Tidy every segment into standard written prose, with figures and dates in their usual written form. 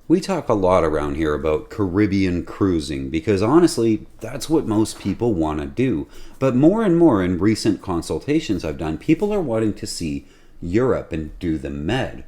We talk a lot around here about Caribbean cruising because honestly, that's what most people want to do. But more and more in recent consultations I've done, people are wanting to see Europe and do the Med.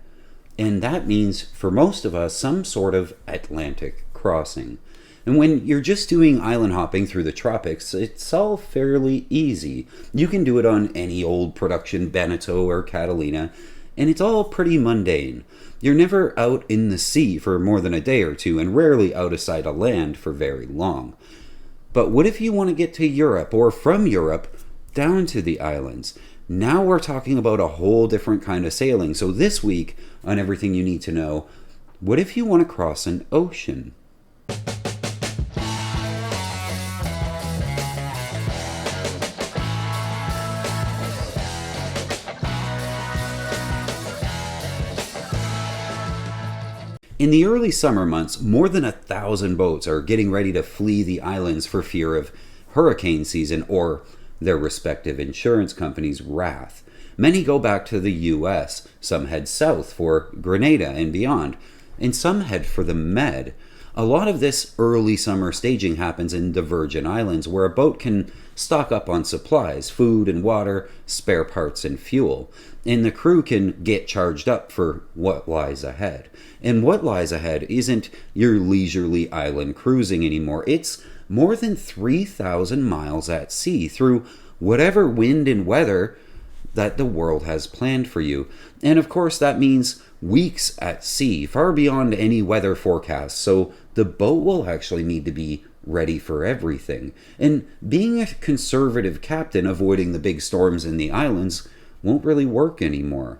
And that means, for most of us, some sort of Atlantic crossing. And when you're just doing island hopping through the tropics, it's all fairly easy. You can do it on any old production Beneteau or Catalina, and it's all pretty mundane. You're never out in the sea for more than a day or two, and rarely out of sight of land for very long. But what if you want to get to Europe, or from Europe down to the islands? Now we're talking about a whole different kind of sailing. So this week, on Everything You Need to Know, what if you want to cross an ocean? In the early summer months, more than 1,000 boats are getting ready to flee the islands for fear of hurricane season or their respective insurance companies' wrath. Many go back to the US, some head south for Grenada and beyond, and some head for the Med. A lot of this early summer staging happens in the Virgin Islands, where a boat can stock up on supplies, food and water, spare parts and fuel, and the crew can get charged up for what lies ahead. And what lies ahead isn't your leisurely island cruising anymore. It's more than 3,000 miles at sea through whatever wind and weather that the world has planned for you. And of course, that means weeks at sea, far beyond any weather forecast. So the boat will actually need to be ready for everything. And being a conservative captain avoiding the big storms in the islands won't really work anymore.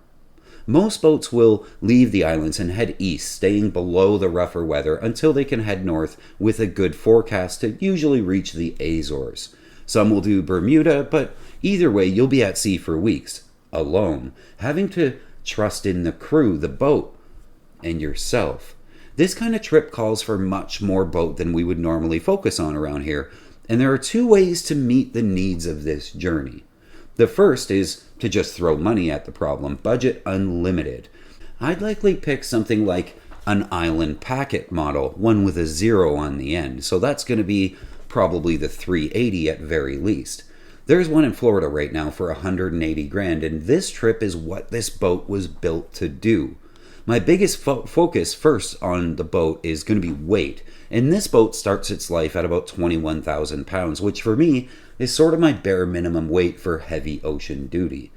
Most boats will leave the islands and head east, staying below the rougher weather until they can head north with a good forecast to usually reach the Azores. Some will do Bermuda, but either way, you'll be at sea for weeks, alone, having to trust in the crew, the boat, and yourself. This kind of trip calls for much more boat than we would normally focus on around here, and there are two ways to meet the needs of this journey. The first is to just throw money at the problem, budget unlimited. I'd likely pick something like an Istalnd Packet model, one with a 0 on the end, so that's going to be probably the 380 at very least. There's one in Florida right now for 180 grand, and this trip is what this boat was built to do. My biggest focus first on the boat is going to be weight, and this boat starts its life at about 21,000 pounds, which for me is sort of my bare minimum weight for heavy ocean duty.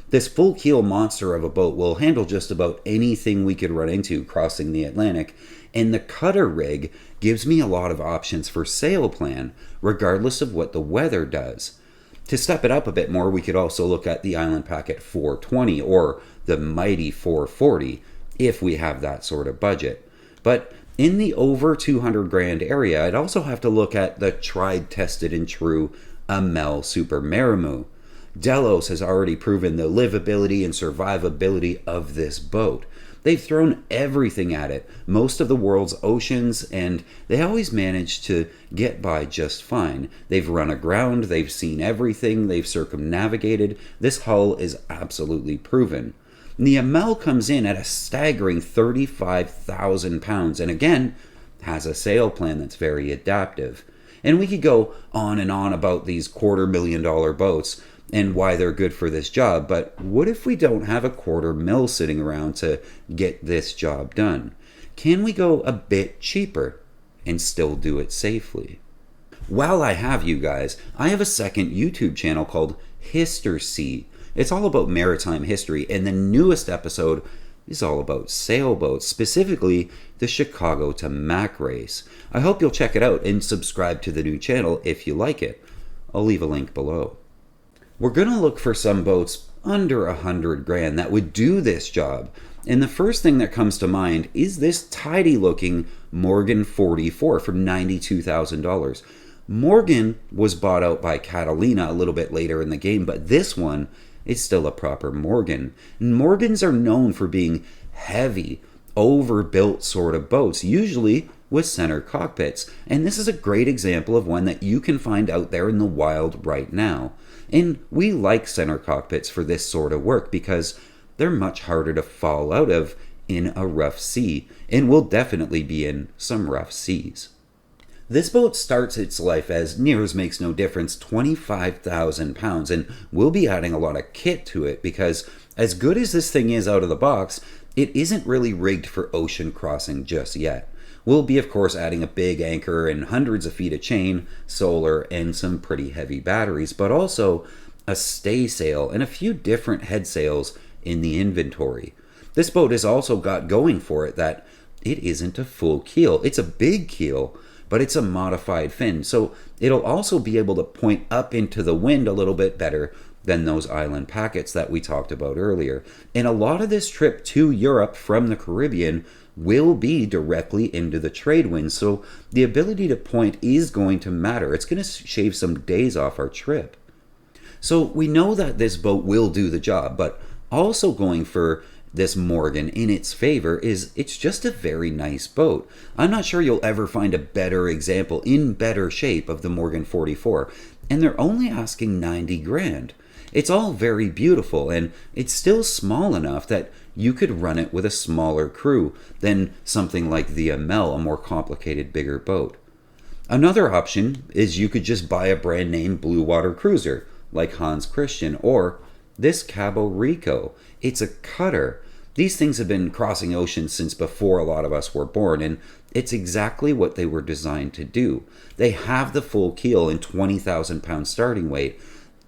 This full keel monster of a boat will handle just about anything we could run into crossing the Atlantic, and the cutter rig gives me a lot of options for sail plan, regardless of what the weather does. To step it up a bit more, we could also look at the Istalnd Packet 420 or the mighty 440 if we have that sort of budget. But in the over 200 grand area, I'd also have to look at the tried, tested, and true Amel Super Maramu. Delos has already proven the livability and survivability of this boat. They've thrown everything at it, most of the world's oceans, and they always manage to get by just fine. They've run aground, they've seen everything, they've circumnavigated. This hull is absolutely proven. And the Amel comes in at a staggering 35,000 pounds, and again, has a sail plan that's very adaptive. And we could go on and on about these $250,000 boats and why they're good for this job, but what if we don't have $250,000 sitting around to get this job done? Can we go a bit cheaper and still do it safely? While I have you guys, I have a second YouTube channel called History. It's all about maritime history, and the newest episode is all about sailboats, specifically the Chicago to Mac race. I hope you'll check it out and subscribe to the new channel if you like it. I'll leave a link below. We're going to look for some boats under 100 grand that would do this job. And the first thing that comes to mind is this tidy looking Morgan 44 for $92,000. Morgan was bought out by Catalina a little bit later in the game, but this one is still a proper Morgan. And Morgans are known for being heavy, overbuilt sort of boats, usually with center cockpits. And this is a great example of one that you can find out there in the wild right now. And we like center cockpits for this sort of work because they're much harder to fall out of in a rough sea, and will definitely be in some rough seas. This boat starts its life as near as makes no difference 25,000 pounds, and we'll be adding a lot of kit to it because as good as this thing is out of the box, it isn't really rigged for ocean crossing just yet. We'll be of course adding a big anchor and hundreds of feet of chain, solar, and some pretty heavy batteries, but also a stay sail and a few different head sails in the inventory. This boat has also got going for it that it isn't a full keel. It's a big keel, but it's a modified fin, so it'll also be able to point up into the wind a little bit better than those island packets that we talked about earlier. And a lot of this trip to Europe from the Caribbean will be directly into the trade winds, so the ability to point is going to matter. It's going to shave some days off our trip. So we know that this boat will do the job, but also going for this Morgan in its favor is it's just a very nice boat. I'm not sure you'll ever find a better example in better shape of the Morgan 44, and they're only asking 90 grand. It's all very beautiful, and it's still small enough that you could run it with a smaller crew than something like the Amel, a more complicated, bigger boat. Another option is you could just buy a brand name blue water cruiser like Hans Christian, or this Cabo Rico. It's a cutter. These things have been crossing oceans since before a lot of us were born, and it's exactly what they were designed to do. They have the full keel and 20,000 pound starting weight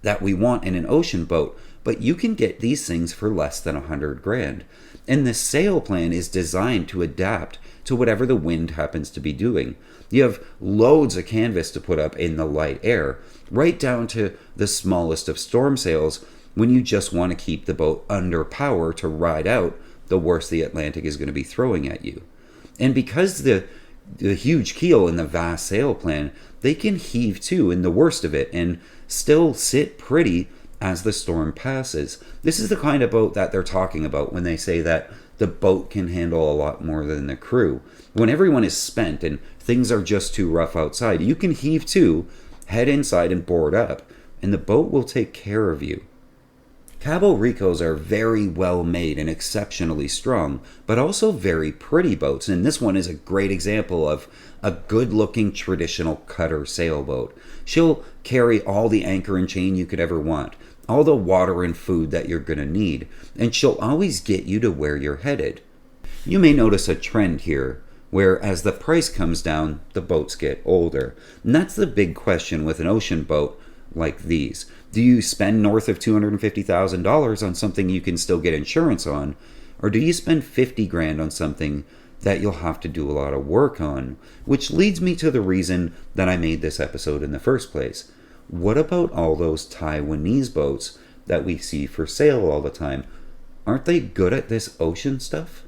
that we want in an ocean boat, but you can get these things for less than 100 grand. And the sail plan is designed to adapt to whatever the wind happens to be doing. You have loads of canvas to put up in the light air, right down to the smallest of storm sails when you just want to keep the boat under power to ride out the worst the Atlantic is going to be throwing at you. And because the huge keel and the vast sail plan, they can heave to in the worst of it and still sit pretty as the storm passes. This is the kind of boat that they're talking about when they say that the boat can handle a lot more than the crew. When everyone is spent and things are just too rough outside, you can heave to, head inside and board up, and the boat will take care of you. Cabo Ricos are very well made and exceptionally strong, but also very pretty boats, and this one is a great example of a good-looking traditional cutter sailboat. She'll carry all the anchor and chain you could ever want, all the water and food that you're going to need, and she'll always get you to where you're headed. You may notice a trend here, where as the price comes down, the boats get older. And that's the big question with an ocean boat like these. Do you spend north of $250,000 on something you can still get insurance on, or do you spend 50 grand on something that you'll have to do a lot of work on? Which leads me to the reason that I made this episode in the first place. What about all those Taiwanese boats that we see for sale all the time? Aren't they good at this ocean stuff?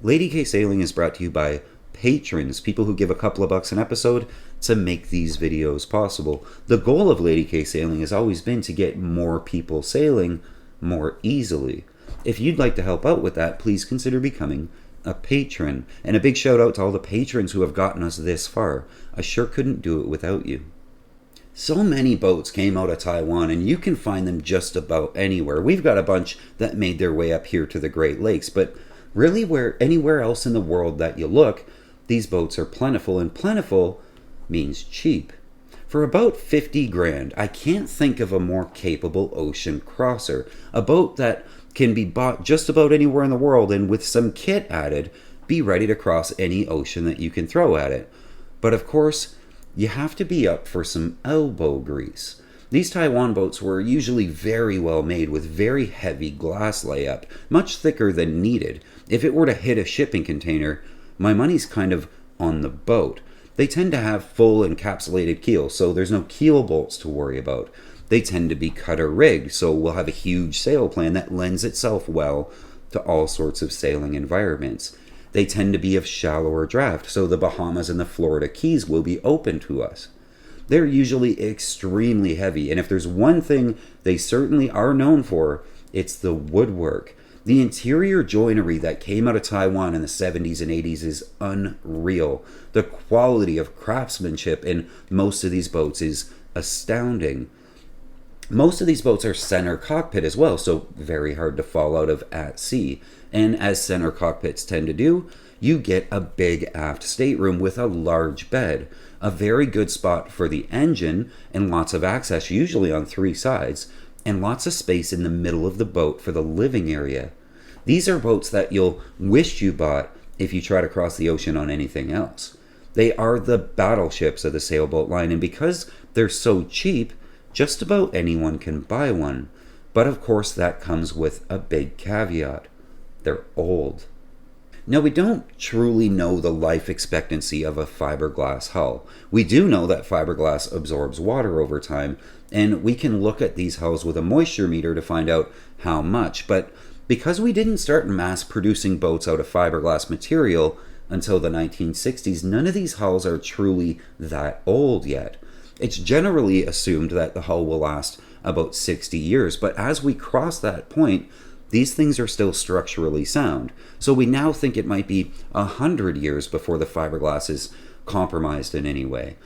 Lady K Sailing is brought to you by patrons, people who give a couple of bucks an episode to make these videos possible. The goal of Lady K Sailing has always been to get more people sailing more easily. If you'd like to help out with that, please consider becoming a patron. And a big shout out to all the patrons who have gotten us this far. I sure couldn't do it without you. So many boats came out of Taiwan, and you can find them just about anywhere. We've got a bunch that made their way up here to the Great Lakes, but really anywhere else in the world that you look, these boats are plentiful, and plentiful means cheap. For about 50 grand, I can't think of a more capable ocean crosser. A boat that can be bought just about anywhere in the world, and with some kit added, be ready to cross any ocean that you can throw at it. But of course, you have to be up for some elbow grease. These Taiwan boats were usually very well made with very heavy glass layup, much thicker than needed. If it were to hit a shipping container, my money's kind of on the boat. They tend to have full encapsulated keels, so there's no keel bolts to worry about. They tend to be cutter rigged, so we'll have a huge sail plan that lends itself well to all sorts of sailing environments. They tend to be of shallower draft, so the Bahamas and the Florida Keys will be open to us. They're usually extremely heavy, and if there's one thing they certainly are known for, it's the woodwork. The interior joinery that came out of Taiwan in the 70s and 80s is unreal. The quality of craftsmanship in most of these boats is astounding. Most of these boats are center cockpit as well, so very hard to fall out of at sea. And as center cockpits tend to do, you get a big aft stateroom with a large bed, a very good spot for the engine, and lots of access, usually on 3 sides, and lots of space in the middle of the boat for the living area. These are boats that you'll wish you bought if you try to cross the ocean on anything else. They are the battleships of the sailboat line, and because they're so cheap, just about anyone can buy one. But of course that comes with a big caveat. They're old. Now, we don't truly know the life expectancy of a fiberglass hull. We do know that fiberglass absorbs water over time, and we can look at these hulls with a moisture meter to find out how much. But because we didn't start mass producing boats out of fiberglass material until the 1960s, none of these hulls are truly that old yet. It's generally assumed that the hull will last about 60 years, but as we cross that point, these things are still structurally sound. So we now think it might be 100 years before the fiberglass is compromised in any way.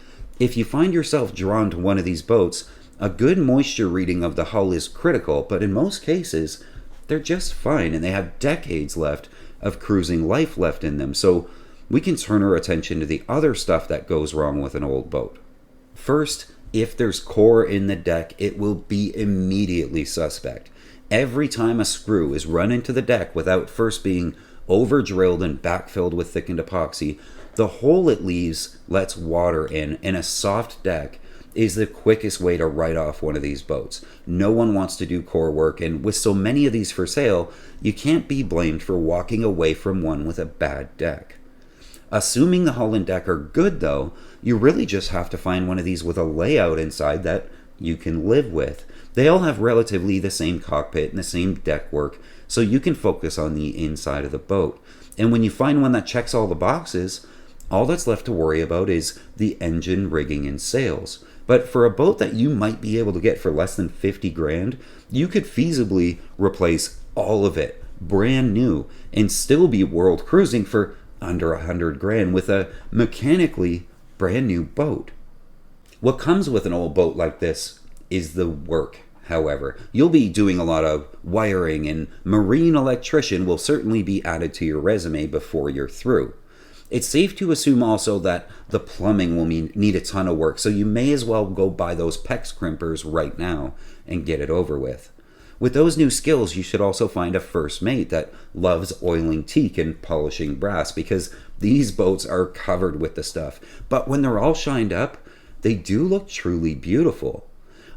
If you find yourself drawn to one of these boats, a good moisture reading of the hull is critical, but in most cases, they're just fine and they have decades left of cruising life left in them. So we can turn our attention to the other stuff that goes wrong with an old boat. First, if there's core in the deck, it will be immediately suspect. Every time a screw is run into the deck without first being over-drilled and backfilled with thickened epoxy, the hole it leaves lets water in, and a soft deck is the quickest way to write off one of these boats. No one wants to do core work, and with so many of these for sale, you can't be blamed for walking away from one with a bad deck. Assuming the hull and deck are good though, you really just have to find one of these with a layout inside that you can live with. They all have relatively the same cockpit and the same deck work, so you can focus on the inside of the boat. And when you find one that checks all the boxes, all that's left to worry about is the engine, rigging, and sails. But for a boat that you might be able to get for less than 50 grand, you could feasibly replace all of it, brand new, and still be world cruising for under 100 grand with a mechanically brand new boat. What comes with an old boat like this is the work. However, you'll be doing a lot of wiring, and marine electrician will certainly be added to your resume before you're through. It's safe to assume also that the plumbing will need a ton of work, so you may as well go buy those PEX crimpers right now and get it over with. With those new skills, you should also find a first mate that loves oiling teak and polishing brass, because these boats are covered with the stuff. But when they're all shined up, they do look truly beautiful.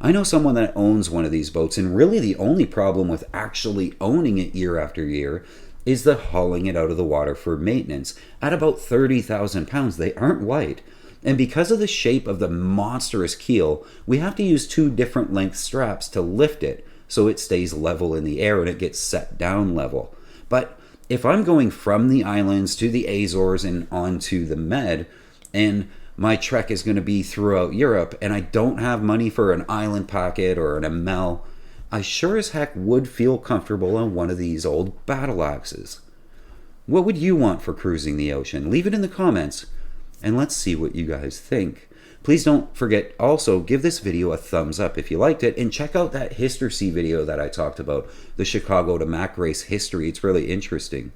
I know someone that owns one of these boats, and really the only problem with actually owning it year after year is the hauling it out of the water for maintenance. At about 30,000 pounds, they aren't light. And because of the shape of the monstrous keel, we have to use 2 different length straps to lift it so it stays level in the air and it gets set down level. But if I'm going from the islands to the Azores and onto the Med, and my trek is going to be throughout Europe, and I don't have money for an Istalnd Packet or an Amel, I sure as heck would feel comfortable on one of these old battle axes. What would you want for cruising the ocean? Leave it in the comments, and let's see what you guys think. Please don't forget, also give this video a thumbs up if you liked it, and check out that History video that I talked about, the Chicago to Mac race history. It's really interesting.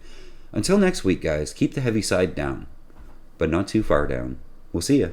Until next week, guys, keep the heavy side down, but not too far down. We'll see ya.